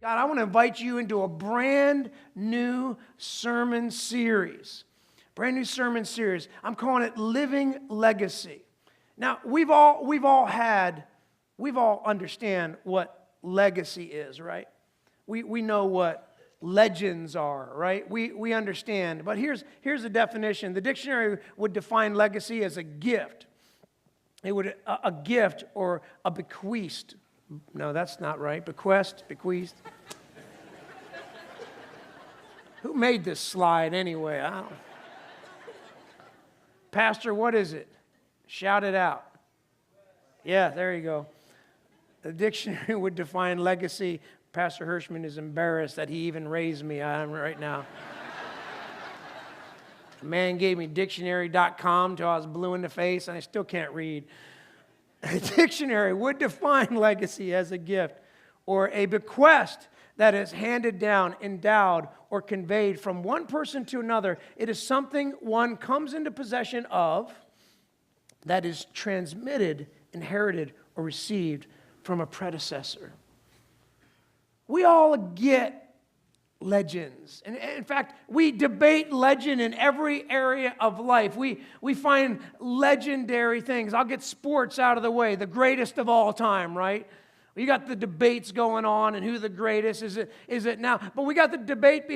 God, I want to invite you into a brand new sermon series. Brand new sermon series. I'm calling it Living Legacy. Now, we've all understand what legacy is, right? We know what legends are, right? We understand. But here's the definition. The dictionary would define legacy as a gift. It would a gift or a bequeathed. No, that's not right. Bequeathed. Who made this slide anyway? I don't. Pastor, what is it? Shout it out. Yeah, there you go. The dictionary would define legacy. Pastor Hirschman is embarrassed that he even raised me right now. The man gave me dictionary.com till I was blue in the face, and I still can't read. A dictionary would define legacy as a gift or a bequest that is handed down, endowed, or conveyed from one person to another. It is something one comes into possession of that is transmitted, inherited, or received from a predecessor. We all get legends. And in fact, we debate legend in every area of life. We find legendary things. I'll get sports out of the way. The greatest of all time, right? You got the debates going on and who the greatest is it now. But we got the debate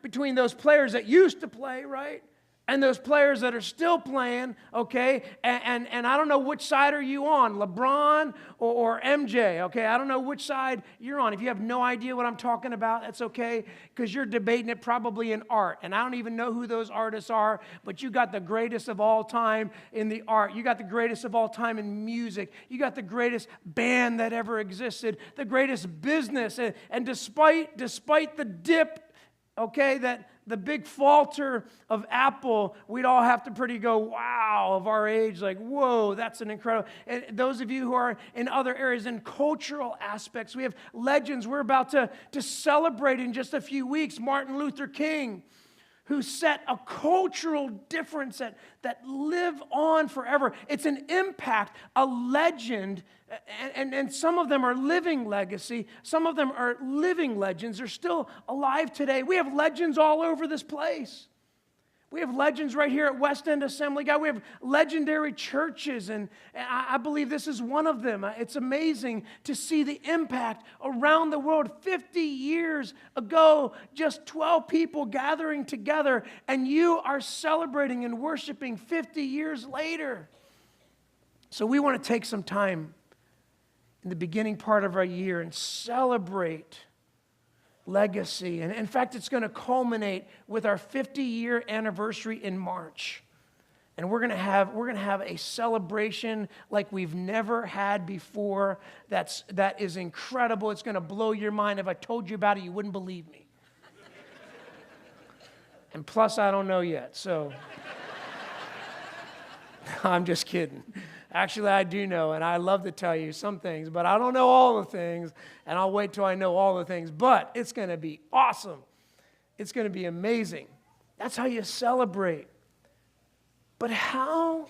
between those players that used to play, right? And those players that are still playing, okay? And I don't know which side are you on, LeBron or MJ, okay? I don't know which side you're on. If you have no idea what I'm talking about, that's okay, because you're debating it probably in art. And I don't even know who those artists are, but you got the greatest of all time in the art. You got the greatest of all time in music. You got the greatest band that ever existed, the greatest business. And despite the dip, okay, that the big falter of Apple, we'd all have to pretty go, wow, of our age, like, whoa, that's an incredible. And those of you who are in other areas, in cultural aspects, we have legends. We're about to celebrate in just a few weeks Martin Luther King, who set a cultural difference that live on forever. It's an impact, a legend, and some of them are living legacy. Some of them are living legends. They're still alive today. We have legends all over this place. We have legends right here at West End Assembly God. We have legendary churches, and I believe this is one of them. It's amazing to see the impact around the world. 50 years ago, just 12 people gathering together, and you are celebrating and worshiping 50 years later. So we want to take some time in the beginning part of our year and celebrate legacy. And in fact, it's going to culminate with our 50-year anniversary in March. And we're going to have a celebration like we've never had before. That is incredible. It's going to blow your mind. If I told you about it, you wouldn't believe me. And plus, I don't know yet, so I'm just kidding. Actually, I do know, and I love to tell you some things, but I don't know all the things, and I'll wait till I know all the things. But it's going to be awesome. It's going to be amazing. That's how you celebrate. But how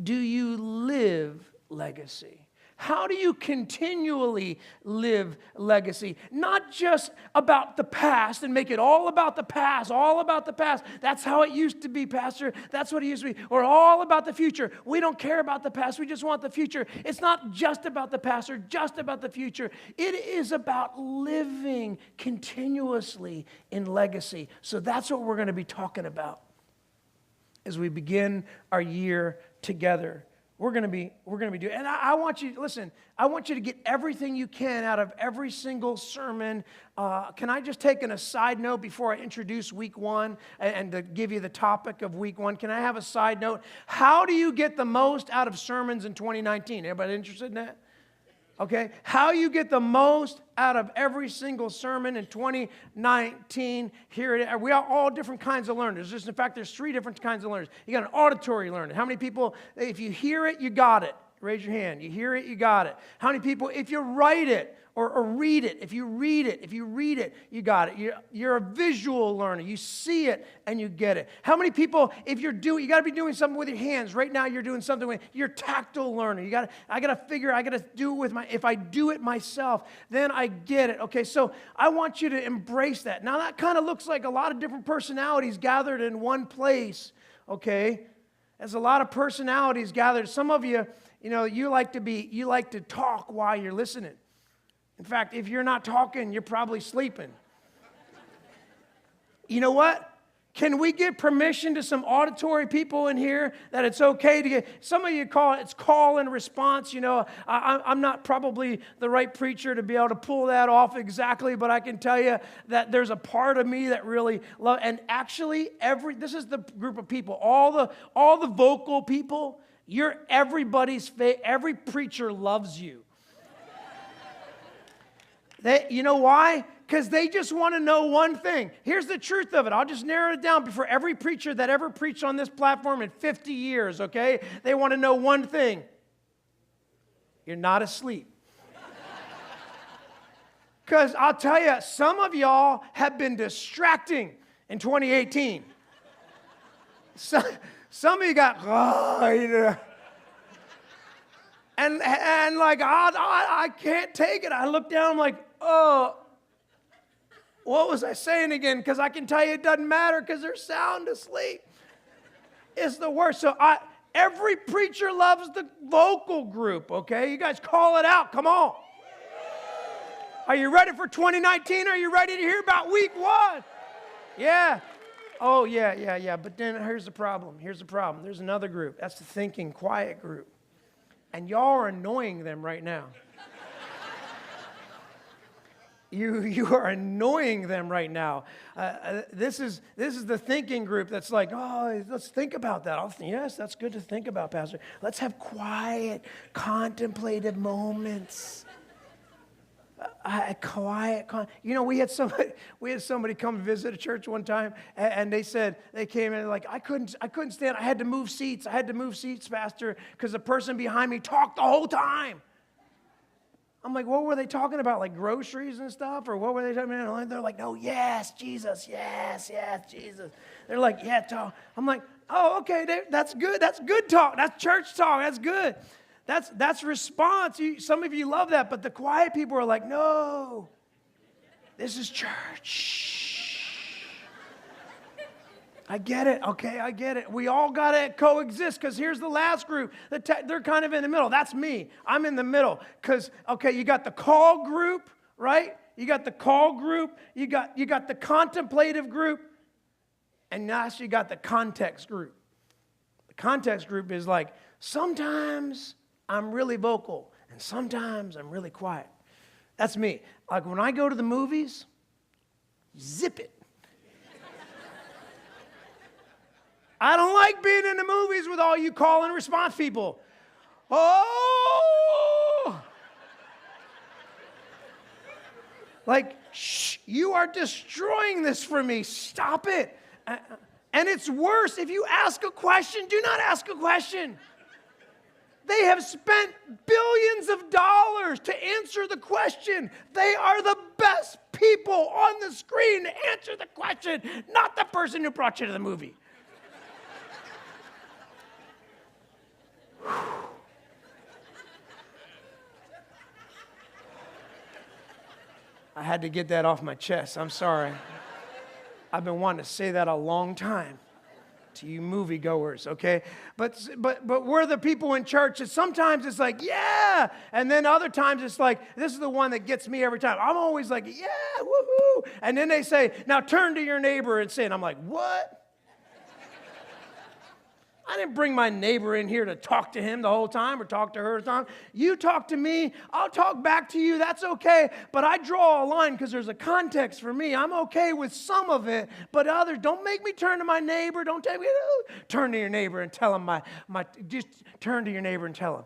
do you live legacy? How do you continually live legacy? Not just about the past and make it all about the past, all about the past. That's how it used to be, Pastor. That's what it used to be. Or all about the future. We don't care about the past. We just want the future. It's not just about the past or just about the future. It is about living continuously in legacy. So that's what we're going to be talking about as we begin our year together. We're going to be doing, and I want you to listen. I want you to get everything you can out of every single sermon. Can I just take an aside note before I introduce week one and to give you the topic of week one? Can I have a side note? How do you get the most out of sermons in 2019? Everybody interested in that? Okay, how you get the most out of every single sermon in 2019. Here it is. We are all different kinds of learners. In fact, there's 3 different kinds of learners. You got an auditory learner. How many people, if you hear it, you got it? Raise your hand. You hear it, you got it. How many people, if you write it, or read it. If you read it, you got it. You're a visual learner. You see it and you get it. How many people, if you got to be doing something with your hands. Right now you're doing something with, you're a tactile learner. I got to do it with if I do it myself, then I get it. Okay, so I want you to embrace that. Now that kind of looks like a lot of different personalities gathered in one place, okay? There's a lot of personalities gathered. Some of you, you like to talk while you're listening. In fact, if you're not talking, you're probably sleeping. You know what? Can we give permission to some auditory people in here that it's okay to get, some of you call it, it's call and response. I'm not probably the right preacher to be able to pull that off exactly, but I can tell you that there's a part of me that really love, and actually this is the group of people, all the vocal people, you're every preacher loves you. You know why? Because they just want to know one thing. Here's the truth of it. I'll just narrow it down for every preacher that ever preached on this platform in 50 years, okay? They want to know one thing. You're not asleep. Because I'll tell you, some of y'all have been distracting in 2018. Some of you got, and like, I can't take it. I look down, I'm like, oh, what was I saying again? Because I can tell you it doesn't matter because they're sound asleep. It's the worst. So every preacher loves the vocal group, okay? You guys call it out. Come on. Are you ready for 2019? Are you ready to hear about week 1? Yeah. Oh, yeah. But then here's the problem. There's another group. That's the thinking, quiet group. And y'all are annoying them right now. You are annoying them right now. This is the thinking group that's like, oh, let's think about that. Yes, that's good to think about, Pastor. Let's have quiet, contemplative moments. We had somebody come visit a church one time, and they said they came in like I couldn't stand. I had to move seats, Pastor, because the person behind me talked the whole time. I'm like, what were they talking about? Like groceries and stuff? Or what were they talking about? They're like, no, yes, Jesus, yes, Jesus. They're like, yeah, talk. I'm like, oh, okay, that's good. That's good talk. That's church talk. That's good. That's response. Some of you love that, but the quiet people are like, no, this is church. I get it, okay, I get it. We all got to coexist because here's the last group. They're kind of in the middle. That's me. I'm in the middle because, okay, you got the call group, right? You got the call group. You got the contemplative group. And now you got the context group. The context group is like, sometimes I'm really vocal and sometimes I'm really quiet. That's me. Like when I go to the movies, zip it. I don't like being in the movies with all you call and response people. Oh! Like, shh, you are destroying this for me. Stop it. And it's worse if you ask a question. Do not ask a question. They have spent billions of dollars to answer the question. They are the best people on the screen to answer the question, not the person who brought you to the movie. I had to get that off my chest. I'm sorry. I've been wanting to say that a long time to you moviegoers, okay? But we're the people in church that sometimes it's like, yeah, and then other times it's like, this is the one that gets me every time. I'm always like, yeah, woohoo. And then they say, now turn to your neighbor and say, and I'm like, what? I didn't bring my neighbor in here to talk to him the whole time or talk to her the whole time. You talk to me, I'll talk back to you, that's okay. But I draw a line because there's a context for me. I'm okay with some of it, but others, don't make me turn to my neighbor. Don't tell me, turn to your neighbor and tell him just turn to your neighbor and tell him.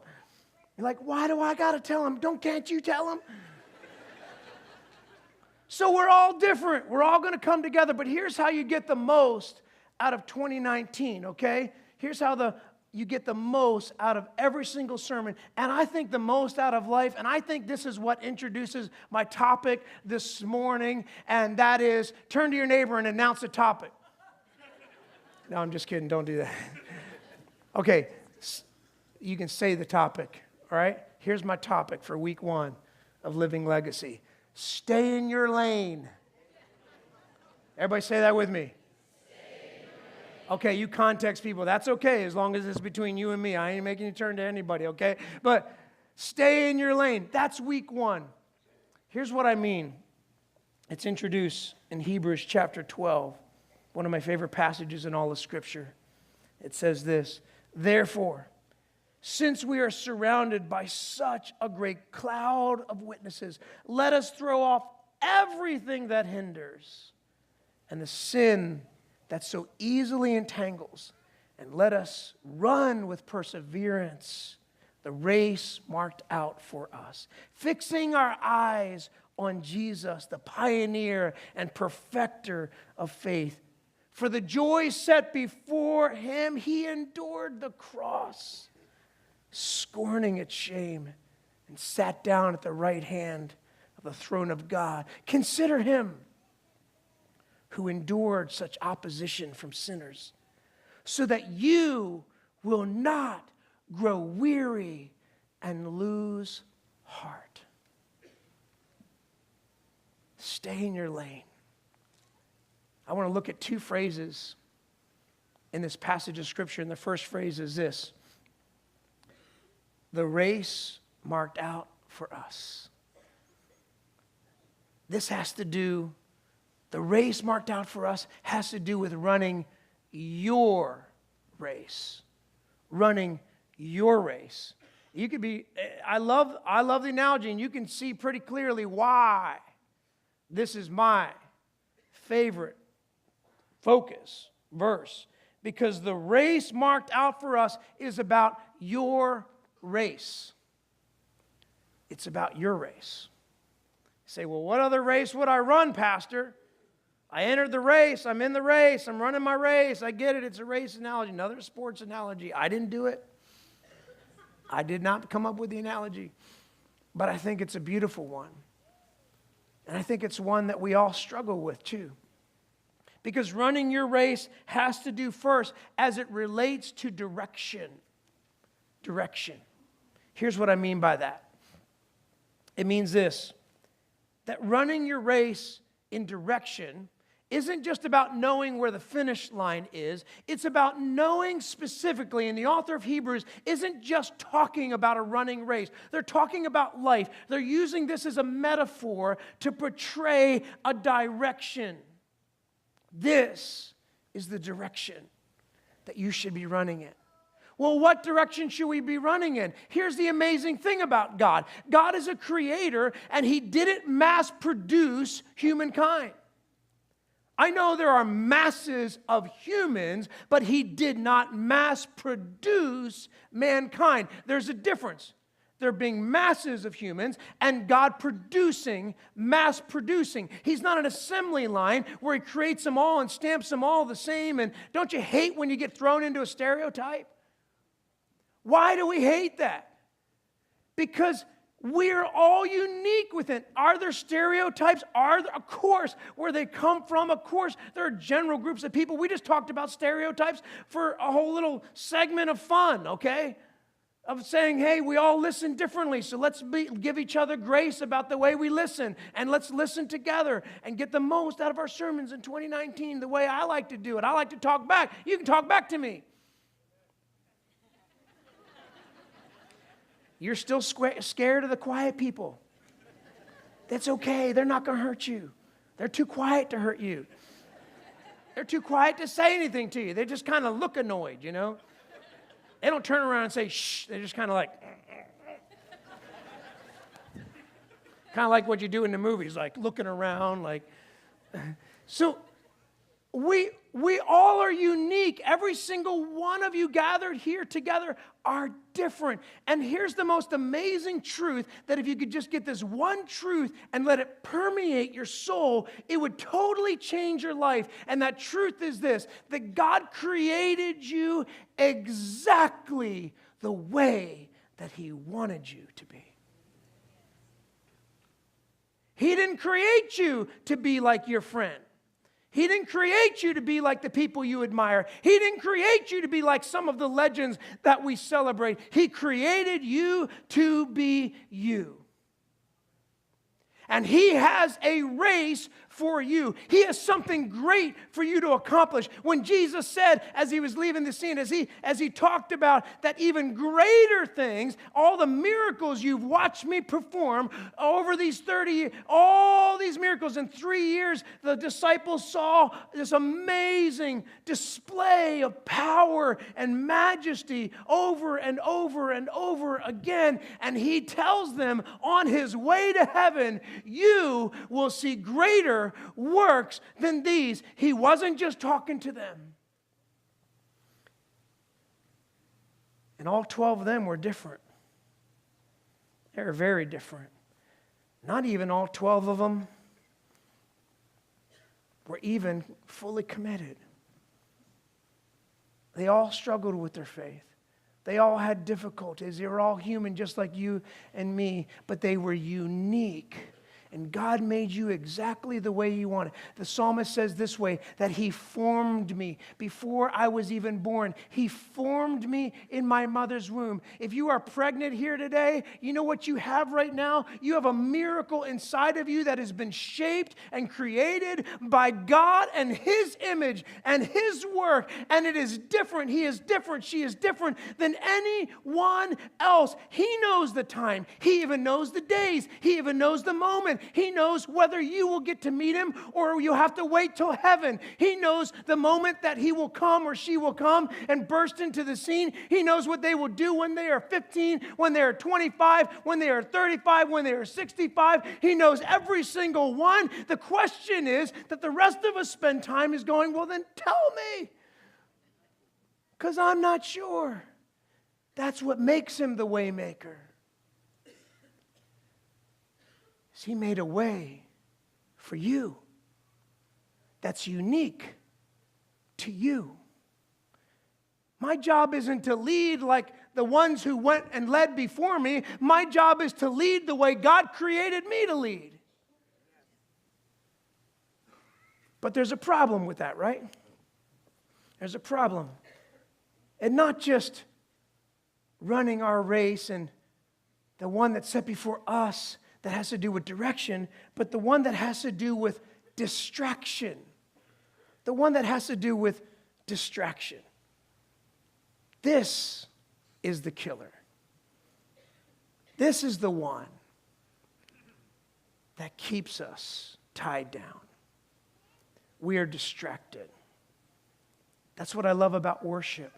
You're like, why do I got to tell him? Can't you tell him? So we're all different. We're all going to come together, but here's how you get the most out of 2019, okay? Here's how you get the most out of every single sermon, and I think the most out of life, and I think this is what introduces my topic this morning, and that is, turn to your neighbor and announce the topic. No, I'm just kidding. Don't do that. Okay, you can say the topic, all right? Here's my topic for week 1 of Living Legacy. Stay in your lane. Everybody say that with me. Okay, you context people. That's okay as long as it's between you and me. I ain't making you turn to anybody, okay? But stay in your lane. That's week 1. Here's what I mean. It's introduced in Hebrews chapter 12, one of my favorite passages in all of Scripture. It says this, therefore, since we are surrounded by such a great cloud of witnesses, let us throw off everything that hinders and the sin that so easily entangles, and let us run with perseverance the race marked out for us, fixing our eyes on Jesus, the pioneer and perfecter of faith. For the joy set before him, he endured the cross, scorning its shame, and sat down at the right hand of the throne of God. Consider him who endured such opposition from sinners, so that you will not grow weary and lose heart. Stay in your lane. I want to look at 2 phrases in this passage of Scripture, and the first phrase is this: the race marked out for us. This has to do, the race marked out for us has to do with running your race. Running your race. You could be, I love the analogy, and you can see pretty clearly why this is my favorite focus verse. Because the race marked out for us is about your race. It's about your race. You say, well, what other race would I run, Pastor? I entered the race. I'm in the race. I'm running my race. I get it. It's a race analogy. Another sports analogy. I didn't do it. I did not come up with the analogy. But I think it's a beautiful one. And I think it's one that we all struggle with too. Because running your race has to do first as it relates to direction. Direction. Here's what I mean by that. It means this, that running your race in direction isn't just about knowing where the finish line is. It's about knowing specifically, and the author of Hebrews isn't just talking about a running race. They're talking about life. They're using this as a metaphor to portray a direction. This is the direction that you should be running in. Well, what direction should we be running in? Here's the amazing thing about God. God is a creator, and he didn't mass produce humankind. I know there are masses of humans, but he did not mass produce mankind. There's a difference. There being masses of humans and God producing, mass producing. He's not an assembly line where he creates them all and stamps them all the same. And don't you hate when you get thrown into a stereotype? Why do we hate that? Because we're all unique within. Are there stereotypes? Of course, where they come from. Of course, there are general groups of people. We just talked about stereotypes for a whole little segment of fun, okay? Of saying, hey, we all listen differently, so let's give each other grace about the way we listen, and let's listen together and get the most out of our sermons in 2019 the way I like to do it. I like to talk back. You can talk back to me. You're still scared of the quiet people. That's okay. They're not going to hurt you. They're too quiet to hurt you. They're too quiet to say anything to you. They just kind of look annoyed, you know. They don't turn around and say, shh. They're just kind of like, kind of like what you do in the movies, like looking around, like. So we all are unique. Every single one of you gathered here together are different. And here's the most amazing truth, that if you could just get this one truth and let it permeate your soul, it would totally change your life. And that truth is this, that God created you exactly the way that He wanted you to be. He didn't create you to be like your friend. He didn't create you to be like the people you admire. He didn't create you to be like some of the legends that we celebrate. He created you to be you. And He has a race for you. He has something great for you to accomplish. When Jesus said, as He was leaving the scene, as he talked about that even greater things, all the miracles you've watched me perform over these 30 years, all these miracles in 3 years, the disciples saw this amazing display of power and majesty over and over and over again. And He tells them on His way to heaven, you will see greater works than these. He wasn't just talking to them. And all 12 of them were different. They were very different. Not even all 12 of them were even fully committed. They all struggled with their faith. They all had difficulties. They were all human just like you and me, but they were unique. And God made you exactly the way you wanted. The psalmist says this way, that He formed me before I was even born. He formed me in my mother's womb. If you are pregnant here today, you know what you have right now? You have a miracle inside of you that has been shaped and created by God and His image and His work. And it is different. He is different. She is different than anyone else. He knows the time. He even knows the days. He even knows the moment. He knows whether you will get to meet Him or you'll have to wait till heaven. He knows the moment that He will come or she will come and burst into the scene. He knows what they will do when they are 15, when they are 25, when they are 35, when they are 65. He knows every single one. The question is that the rest of us spend time is going, well, then tell me, because I'm not sure. That's what makes Him the Waymaker. He made a way for you that's unique to you. My job isn't to lead like the ones who went and led before me. My job is to lead the way God created me to lead. But there's a problem with that, right? There's a problem. And not just running our race and the one that's set before us that has to do with direction, but the one that has to do with distraction. The one that has to do with distraction. This is the killer. This is the one that keeps us tied down. We are distracted. That's what I love about worship.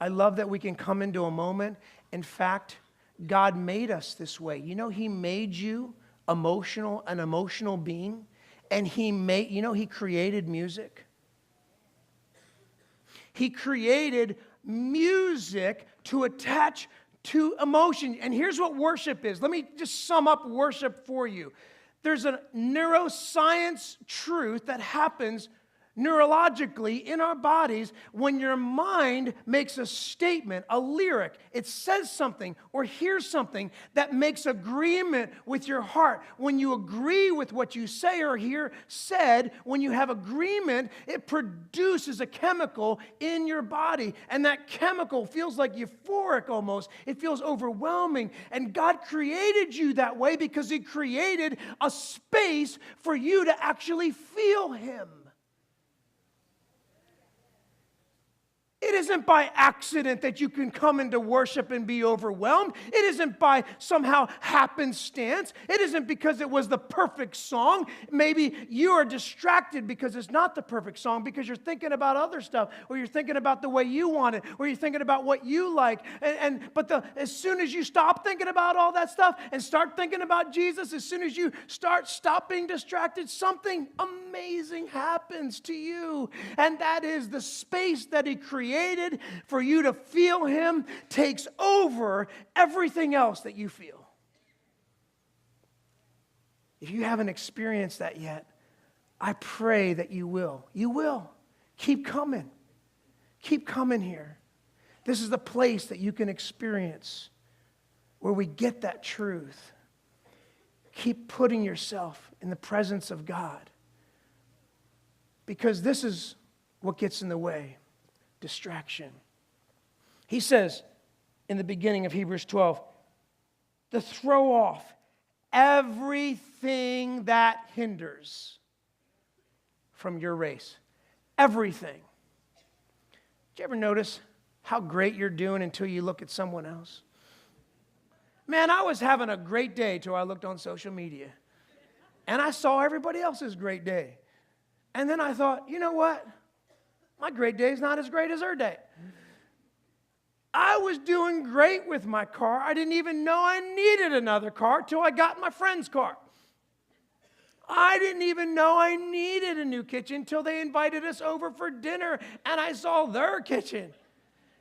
I love that we can come into a moment. In fact, God made us this way. You know, He made you an emotional being. And He created music. He created music to attach to emotion. And here's what worship is. Let me just sum up worship for you. There's a neuroscience truth that happens neurologically in our bodies when your mind makes a statement, a lyric. It says something or hears something that makes agreement with your heart. When you agree with what you say or hear said, when you have agreement, it produces a chemical in your body. And that chemical feels like euphoric almost. It feels overwhelming. And God created you that way because He created a space for you to actually feel Him. It isn't by accident that you can come into worship and be overwhelmed. It isn't by somehow happenstance. It isn't because it was the perfect song. Maybe you are distracted because it's not the perfect song, because you're thinking about other stuff, or you're thinking about the way you want it, or you're thinking about what you like. But as soon as you stop thinking about all that stuff and start thinking about Jesus, as soon as you stop being distracted, something amazing happens to you. And that is the space that He created for you to feel Him takes over everything else that you feel. If you haven't experienced that yet, I pray that you will. You will. Keep coming. Keep coming here. This is the place that you can experience where we get that truth. Keep putting yourself in the presence of God, because this is what gets in the way. Distraction. He says in the beginning of Hebrews 12, to throw off everything that hinders from your race. Everything. Did you ever notice how great you're doing until you look at someone else? Man, I was having a great day till I looked on social media. And I saw everybody else's great day. And then I thought, you know what? My great day is not as great as her day. I was doing great with my car. I didn't even know I needed another car till I got my friend's car. I didn't even know I needed a new kitchen till they invited us over for dinner and I saw their kitchen.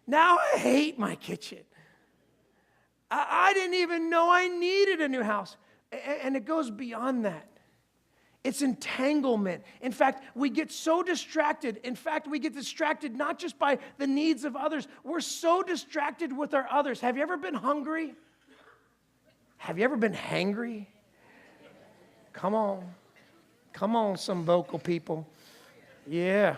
Now I hate my kitchen. I didn't even know I needed a new house. And it goes beyond that. It's entanglement. In fact, we get so distracted. In fact, we get distracted not just by the needs of others. We're so distracted with our others. Have you ever been hungry? Have you ever been hangry? Come on. Come on, some vocal people. Yeah.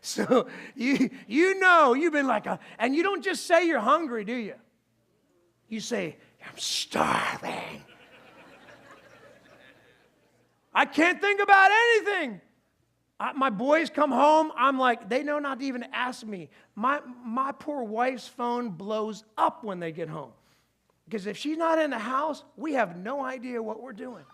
So you know, you've been like and you don't just say you're hungry, do you? You say, I'm starving. I can't think about anything. My boys come home, I'm like, they know not to even ask me. My poor wife's phone blows up when they get home. Because if she's not in the house, we have no idea what we're doing.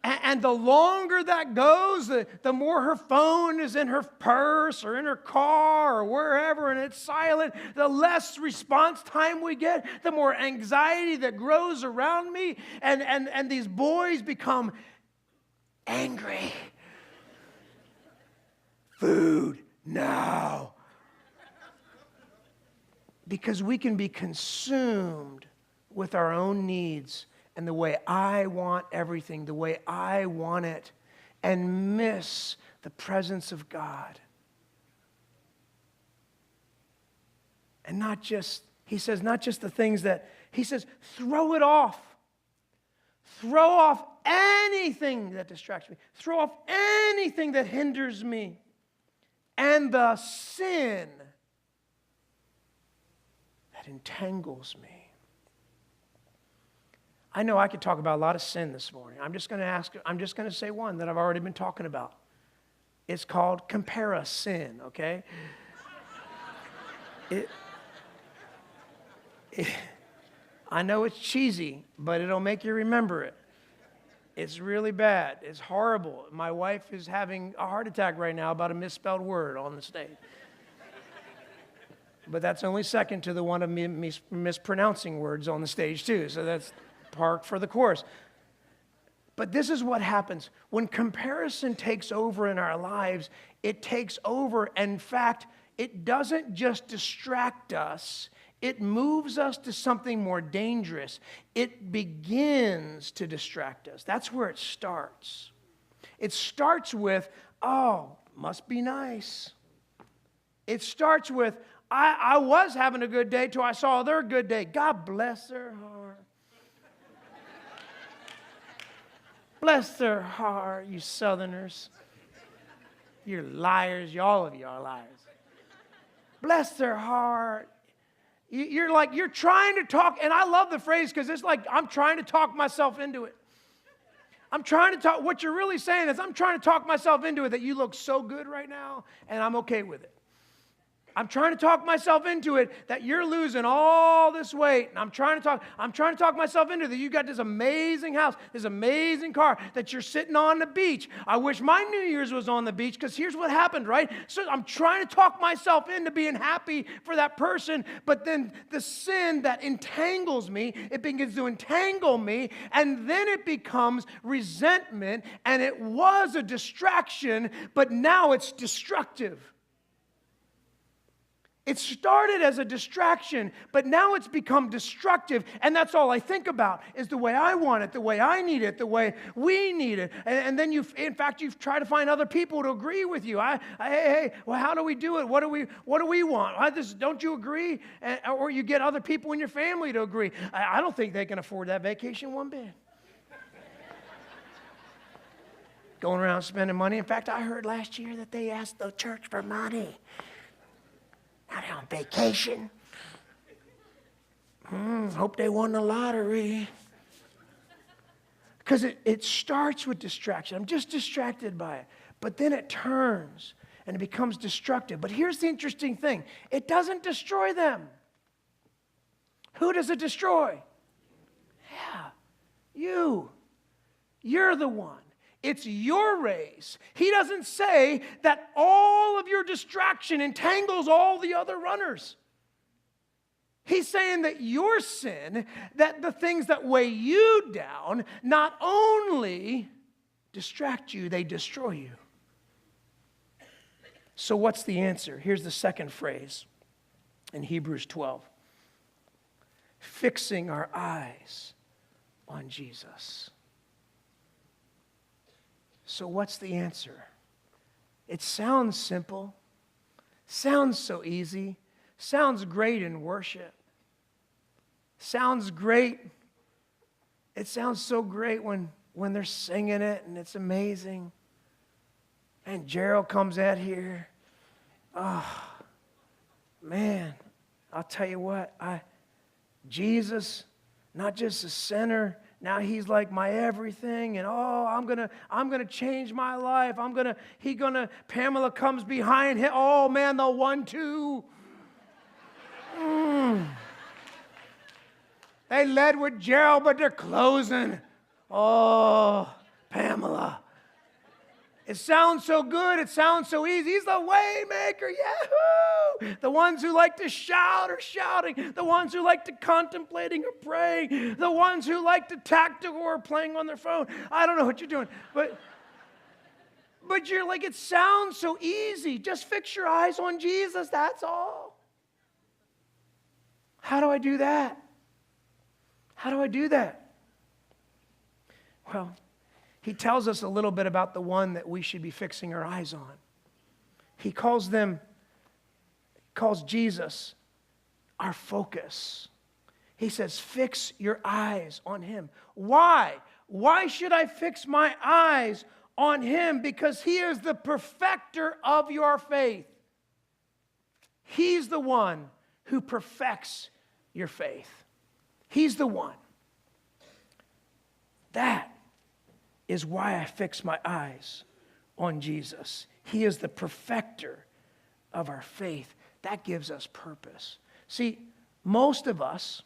And the longer that goes, the more her phone is in her purse or in her car or wherever, and it's silent, the less response time we get, the more anxiety that grows around me, and these boys become angry. Food now. Because we can be consumed with our own needs and the way I want everything, the way I want it, and miss the presence of God. And not just, he says, not just the things that, he says, throw it off. Throw off anything that distracts me. Throw off anything that hinders me. And the sin that entangles me. I know I could talk about a lot of sin this morning. I'm just going to say one that I've already been talking about. It's called compariSIN, okay? I know it's cheesy, but it'll make you remember it. It's really bad. It's horrible. My wife is having a heart attack right now about a misspelled word on the stage. But that's only second to the one of me mispronouncing words on the stage too, so that's parked for the course. But this is what happens. When comparison takes over in our lives, it takes over. In fact, it doesn't just distract us. It moves us to something more dangerous. It begins to distract us. That's where it starts. It starts with, oh, must be nice. It starts with, I was having a good day till I saw their good day. God bless their heart. Bless their heart, you Southerners. You're liars. All of you are liars. Bless their heart. You're trying to talk, and I love the phrase because it's like I'm trying to talk myself into it. I'm trying to talk, what you're really saying is I'm trying to talk myself into it that you look so good right now, and I'm okay with it. I'm trying to talk myself into it that you're losing all this weight. And I'm trying to talk myself into that you got this amazing house, this amazing car, that you're sitting on the beach. I wish my New Year's was on the beach, because here's what happened, right? So I'm trying to talk myself into being happy for that person, but then the sin that entangles me, it begins to entangle me, and then it becomes resentment, and it was a distraction, but now it's destructive. It started as a distraction, but now it's become destructive, and that's all I think about is the way I want it, the way I need it, the way we need it. And then you've tried to find other people to agree with you. Hey, well, how do we do it? What do we want? Don't you agree? Or you get other people in your family to agree. I don't think they can afford that vacation one bit. Going around spending money. In fact, I heard last year that they asked the church for money. Not on vacation. Hope they won the lottery. Because it starts with distraction. I'm just distracted by it. But then it turns and it becomes destructive. But here's the interesting thing. It doesn't destroy them. Who does it destroy? Yeah, you. You're the one. It's your race. He doesn't say that all of your distraction entangles all the other runners. He's saying that your sin, that the things that weigh you down, not only distract you, they destroy you. So what's the answer? Here's the second phrase in Hebrews 12. Fixing our eyes on Jesus. So what's the answer? It sounds simple, sounds so easy, sounds great in worship, sounds great. It sounds so great when they're singing it and it's amazing. And Gerald comes out here. Oh, man, I'll tell you what, Jesus, not just a sinner, now he's like my everything, and I'm gonna change my life. Pamela comes behind him. Oh man, the 1-2. They led with Gerald, but they're closing. Oh, Pamela. It sounds so good. It sounds so easy. He's the Waymaker. Yahoo! The ones who like to shout are shouting. The ones who like to contemplating are praying. The ones who like to tactical or playing on their phone. I don't know what you're doing. But you're like, it sounds so easy. Just fix your eyes on Jesus. That's all. How do I do that? How do I do that? Well, he tells us a little bit about the one that we should be fixing our eyes on. He calls Jesus our focus. He says, fix your eyes on him. Why? Why should I fix my eyes on him? Because he is the perfecter of your faith. He's the one who perfects your faith. He's the one. That is why I fix my eyes on Jesus. He is the perfecter of our faith. That gives us purpose. See, most of us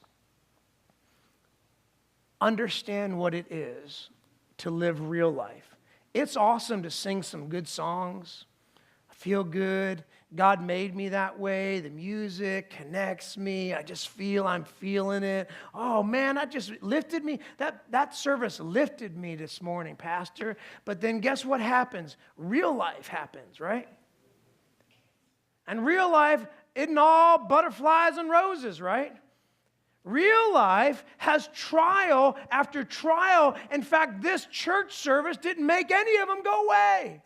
understand what it is to live real life. It's awesome to sing some good songs. I feel good. God made me that way. The music connects me. I just feel I'm feeling it. Oh, man, that just lifted me. That service lifted me this morning, Pastor. But then guess what happens? Real life happens, right? And real life isn't all butterflies and roses, right? Real life has trial after trial. In fact, this church service didn't make any of them go away.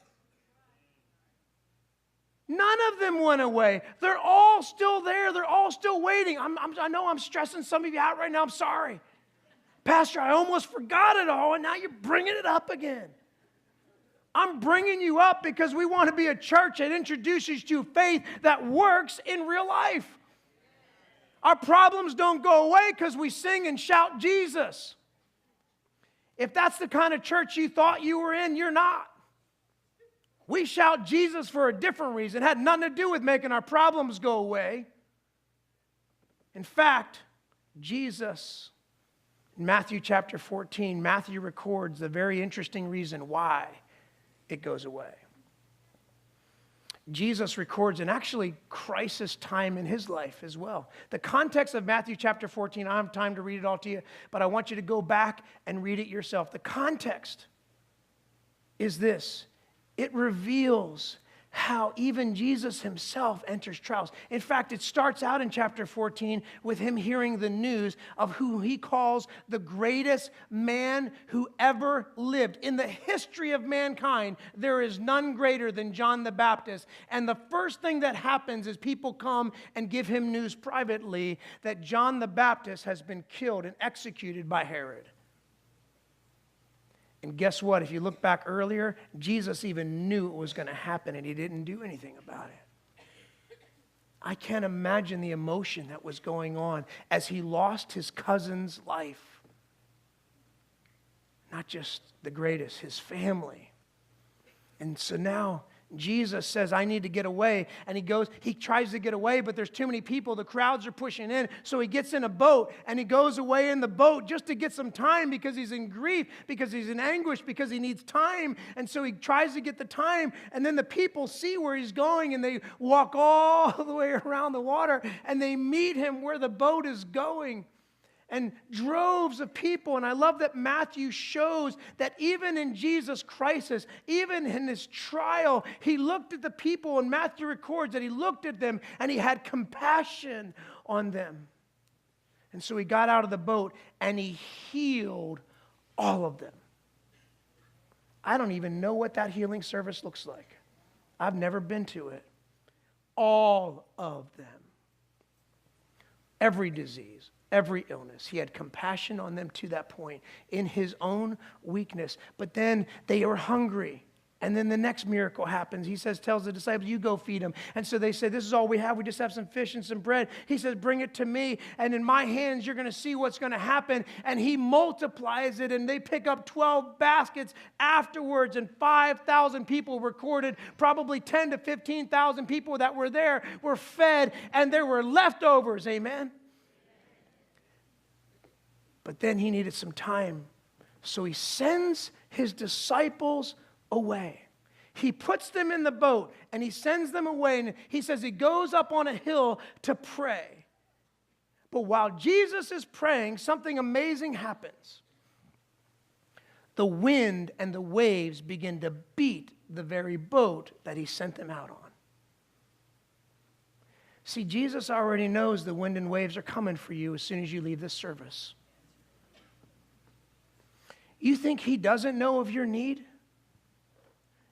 None of them went away. They're all still there. They're all still waiting. I know I'm stressing some of you out right now. I'm sorry. Pastor, I almost forgot it all, and now you're bringing it up again. I'm bringing you up because we want to be a church that introduces you to faith that works in real life. Our problems don't go away because we sing and shout Jesus. If that's the kind of church you thought you were in, you're not. We shout Jesus for a different reason. It had nothing to do with making our problems go away. In fact, Jesus, in Matthew chapter 14, Matthew records the very interesting reason why it goes away. Jesus records an actually crisis time in his life as well. The context of Matthew chapter 14, I don't have time to read it all to you, but I want you to go back and read it yourself. The context is this. It reveals how even Jesus himself enters trials. In fact, it starts out in chapter 14 with him hearing the news of who he calls the greatest man who ever lived. In the history of mankind, there is none greater than John the Baptist. And the first thing that happens is people come and give him news privately that John the Baptist has been killed and executed by Herod. And guess what? If you look back earlier, Jesus even knew it was going to happen and he didn't do anything about it. I can't imagine the emotion that was going on as he lost his cousin's life. Not just the greatest, his family. And so now Jesus says, I need to get away. And he tries to get away, but there's too many people. The crowds are pushing in. So he gets in a boat and he goes away in the boat just to get some time because he's in grief, because he's in anguish, because he needs time. And so he tries to get the time. And then the people see where he's going and they walk all the way around the water and they meet him where the boat is going. And droves of people. And I love that Matthew shows that even in Jesus' crisis, even in his trial, he looked at the people, and Matthew records that he looked at them and he had compassion on them. And so he got out of the boat and he healed all of them. I don't even know what that healing service looks like. I've never been to it. All of them. Every disease. Every illness. He had compassion on them to that point in his own weakness. But then they were hungry. And then the next miracle happens. He tells the disciples, you go feed them. And so they say, this is all we have. We just have some fish and some bread. He says, bring it to me. And in my hands, you're going to see what's going to happen. And he multiplies it. And they pick up 12 baskets afterwards. And 5,000 people recorded. Probably 10 to 15,000 people that were there were fed. And there were leftovers. Amen. But then he needed some time. So he sends his disciples away. He puts them in the boat and he sends them away. And he says he goes up on a hill to pray. But while Jesus is praying, something amazing happens. The wind and the waves begin to beat the very boat that he sent them out on. See, Jesus already knows the wind and waves are coming for you as soon as you leave this service. You think he doesn't know of your need?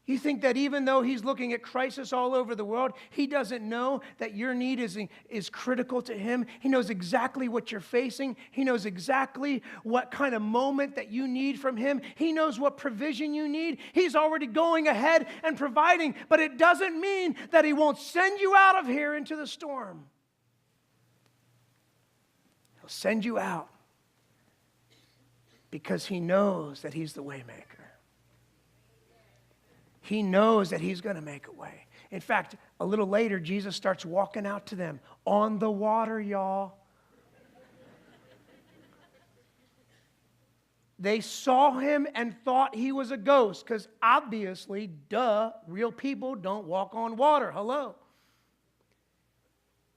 You think that even though he's looking at crisis all over the world, he doesn't know that your need is critical to him? He knows exactly what you're facing. He knows exactly what kind of moment that you need from him. He knows what provision you need. He's already going ahead and providing, but it doesn't mean that he won't send you out of here into the storm. He'll send you out. Because he knows that he's the Waymaker. He knows that he's going to make a way. In fact, a little later, Jesus starts walking out to them on the water, y'all. They saw him and thought he was a ghost because obviously, real people don't walk on water. Hello.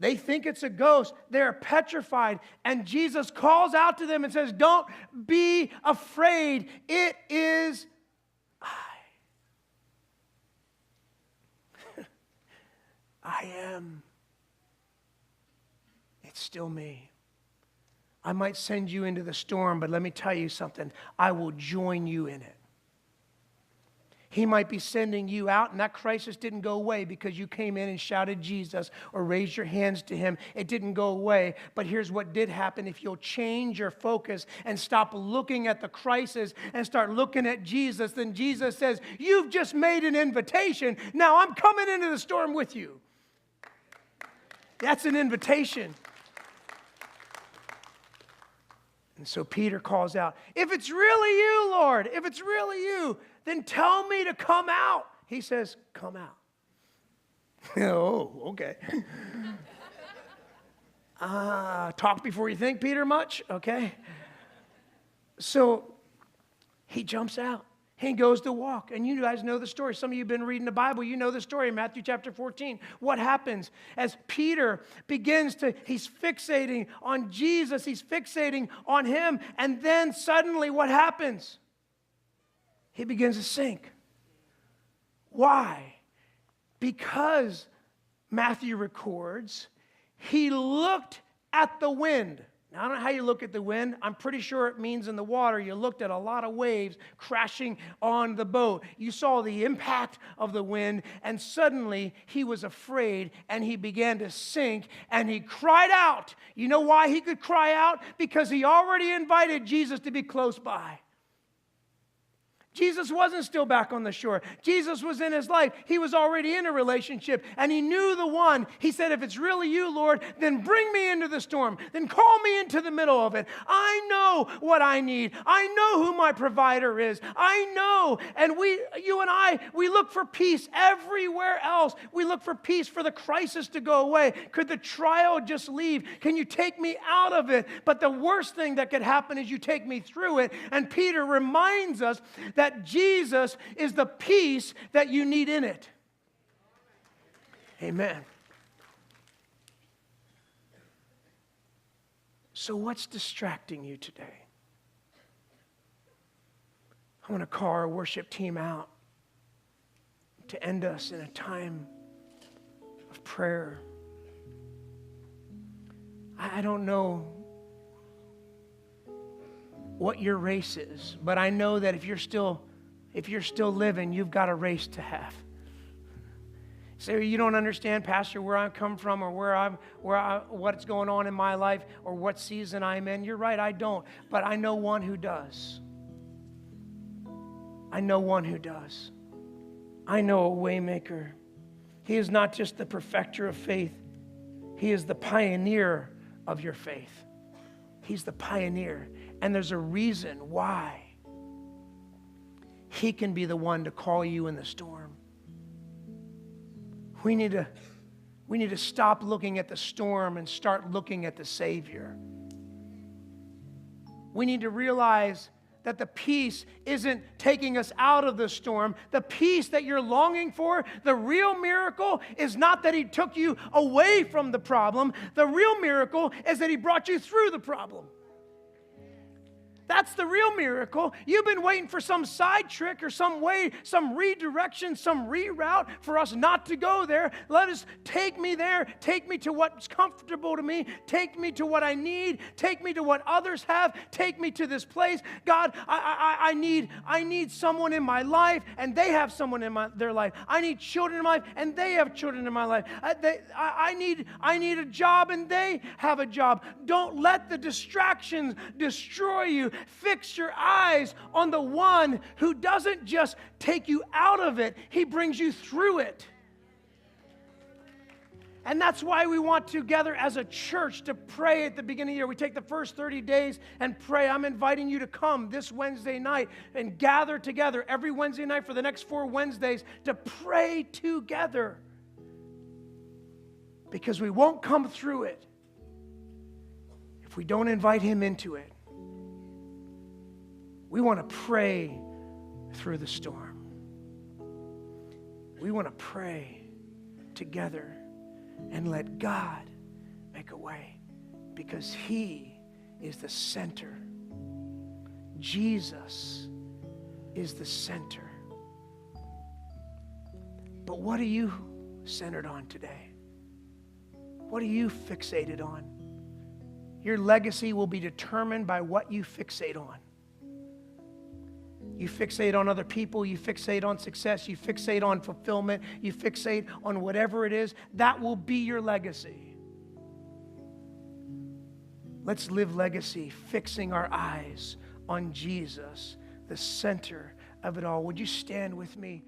They think it's a ghost. They're petrified. And Jesus calls out to them and says, don't be afraid. It is I. I am. It's still me. I might send you into the storm, but let me tell you something. I will join you in it. He might be sending you out, and that crisis didn't go away because you came in and shouted Jesus or raised your hands to him. It didn't go away. But here's what did happen. If you'll change your focus and stop looking at the crisis and start looking at Jesus, then Jesus says, you've just made an invitation. Now I'm coming into the storm with you. That's an invitation. And so Peter calls out, if it's really you, Lord, if it's really you, then tell me to come out. He says, come out. Oh, okay. Talk before you think, Peter, much? Okay. So he jumps out. He goes to walk. And you guys know the story. Some of you have been reading the Bible. You know the story in Matthew chapter 14. What happens? As Peter he's fixating on Jesus. He's fixating on him. And then suddenly what happens? He begins to sink. Why? Because Matthew records, he looked at the wind. Now, I don't know how you look at the wind. I'm pretty sure it means in the water you looked at a lot of waves crashing on the boat. You saw the impact of the wind, and suddenly he was afraid, and he began to sink, and he cried out. You know why he could cry out? Because he already invited Jesus to be close by. Jesus wasn't still back on the shore. Jesus was in his life. He was already in a relationship, and he knew the one. He said, if it's really you, Lord, then bring me into the storm. Then call me into the middle of it. I know what I need. I know who my provider is. I know. And you and I, we look for peace everywhere else. We look for peace for the crisis to go away. Could the trial just leave? Can you take me out of it? But the worst thing that could happen is you take me through it. And Peter reminds us that Jesus is the peace that you need in it. Amen. So what's distracting you today? I want to call our worship team out to end us in a time of prayer. I don't know what your race is, but I know that if you're still living, you've got a race to have. So you don't understand, Pastor, where I come from or what's going on in my life or what season I'm in. You're right, I don't. But I know one who does. I know one who does. I know a Waymaker. He is not just the perfecter of faith. He is the pioneer of your faith. He's the pioneer. And there's a reason why he can be the one to call you in the storm. We need to stop looking at the storm and start looking at the Savior. We need to realize that the peace isn't taking us out of the storm. The peace that you're longing for, the real miracle is not that he took you away from the problem. The real miracle is that he brought you through the problem. That's the real miracle. You've been waiting for some side trick or some way, some redirection, some reroute for us not to go there. Let us take me there. Take me to what's comfortable to me. Take me to what I need. Take me to what others have. Take me to this place. God, I need someone in my life, and they have someone in their life. I need children in my life, and they have children in my life. I need a job, and they have a job. Don't let the distractions destroy you. Fix your eyes on the one who doesn't just take you out of it, he brings you through it. And that's why we want to gather as a church to pray at the beginning of the year. We take the first 30 days and pray. I'm inviting you to come this Wednesday night and gather together every Wednesday night for the next 4 Wednesdays to pray together. Because we won't come through it if we don't invite him into it. We want to pray through the storm. We want to pray together and let God make a way because he is the center. Jesus is the center. But what are you centered on today? What are you fixated on? Your legacy will be determined by what you fixate on. You fixate on other people, you fixate on success, you fixate on fulfillment, you fixate on whatever it is, that will be your legacy. Let's live legacy, fixing our eyes on Jesus, the center of it all. Would you stand with me?